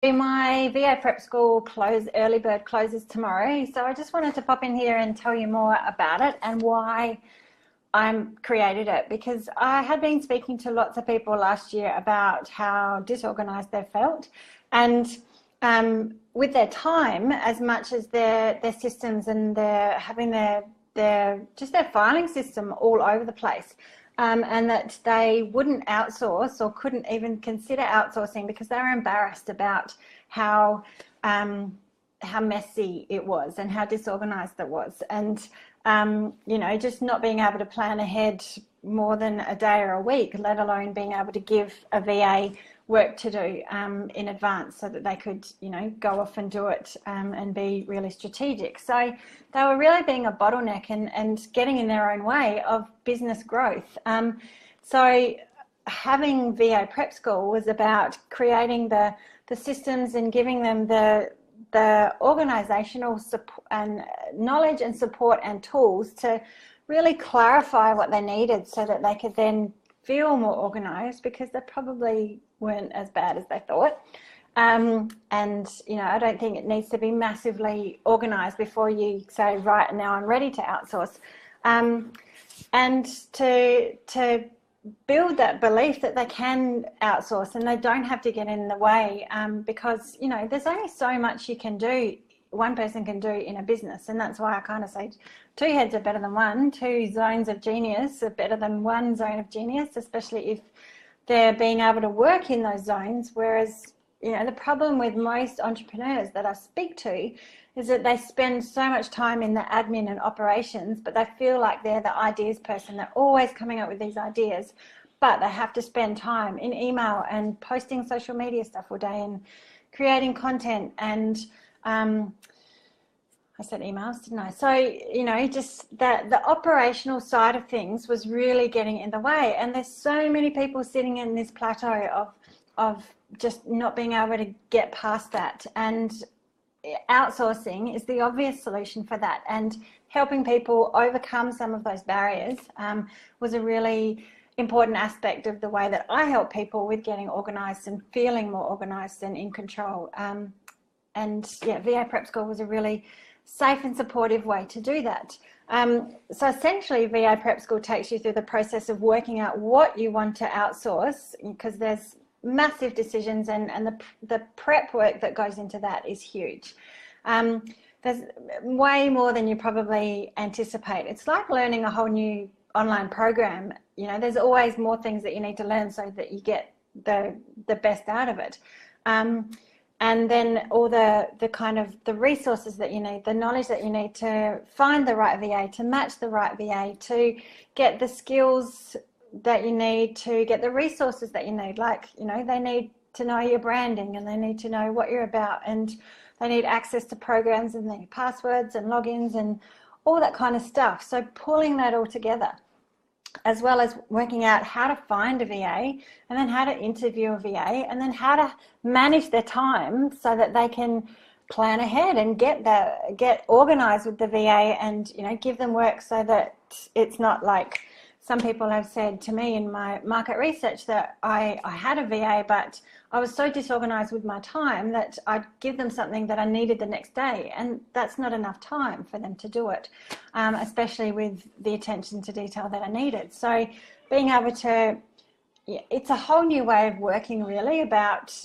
My VA Prep School early bird closes tomorrow, so I just wanted to pop in here and tell you more about it and why I created it, because I had been speaking to lots of people last year about how disorganized they felt, and with their time as much as their systems, and their having their filing system all over the place. And that they wouldn't outsource or couldn't even consider outsourcing because they were embarrassed about how messy it was and how disorganized it was. And, you know, just not being able to plan ahead more than a day or a week, let alone being able to give a VA work to do in advance so that they could, you know, go off and do it and be really strategic. So they were really being a bottleneck and getting in their own way of business growth. So having VA Prep School was about creating the systems and giving them the organisational support and knowledge and support and tools to really clarify what they needed so that they could then feel more organised, because they probably weren't as bad as they thought. And, you know, I don't think it needs to be massively organised before you say, right, now I'm ready to outsource. And to build that belief that they can outsource and they don't have to get in the way, because, you know, there's only so much you can do, one person can do in a business. And that's why I kind of say 2 heads are better than one, 2 zones of genius are better than 1 zone of genius, especially if they're being able to work in those zones. Whereas, you know, the problem with most entrepreneurs that I speak to is that they spend so much time in the admin and operations, but they feel like they're the ideas person. They're always coming up with these ideas, but they have to spend time in email and posting social media stuff all day and creating content. And I said emails, didn't I? So, you know, just that the operational side of things was really getting in the way. And there's so many people sitting in this plateau of just not being able to get past that. And outsourcing is the obvious solution for that. And helping people overcome some of those barriers was a really important aspect of the way that I help people with getting organised and feeling more organised and in control. And yeah, VA Prep School was a really safe and supportive way to do that. So essentially, VA Prep School takes you through the process of working out what you want to outsource, because there's massive decisions, and the prep work that goes into that is huge. There's way more than you probably anticipate. It's like learning a whole new online program. You know, there's always more things that you need to learn so that you get the best out of it. And then all the kind of the resources that you need, the knowledge that you need to find the right VA, to match the right VA, to get the skills that you need, to get the resources that you need. Like, you know, they need to know your branding, and they need to know what you're about, and they need access to programs and their passwords and logins and all that kind of stuff. So pulling that all together, as well as working out how to find a VA, and then how to interview a VA, and then how to manage their time so that they can plan ahead and get organised with the VA, and, you know, give them work so that it's not like some people have said to me in my market research that I had a VA, but I was so disorganised with my time that I'd give them something that I needed the next day, and that's not enough time for them to do it, especially with the attention to detail that I needed. So being able to, it's a whole new way of working, really, about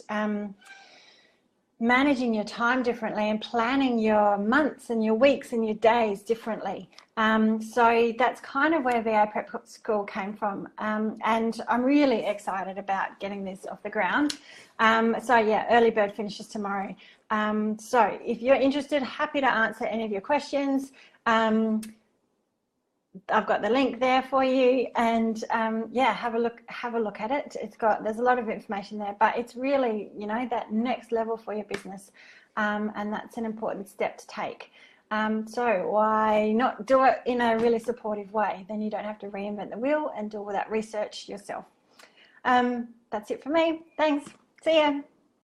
managing your time differently and planning your months and your weeks and your days differently. So that's kind of where VA Prep School came from, and I'm really excited about getting this off the ground. So yeah, early bird finishes tomorrow. So if you're interested, happy to answer any of your questions. I've got the link there for you, and yeah, have a look at it. There's a lot of information there, but it's really, you know, that next level for your business, and that's an important step to take. So why not do it in a really supportive way? Then you don't have to reinvent the wheel and do all that research yourself. That's it for me. Thanks. See ya.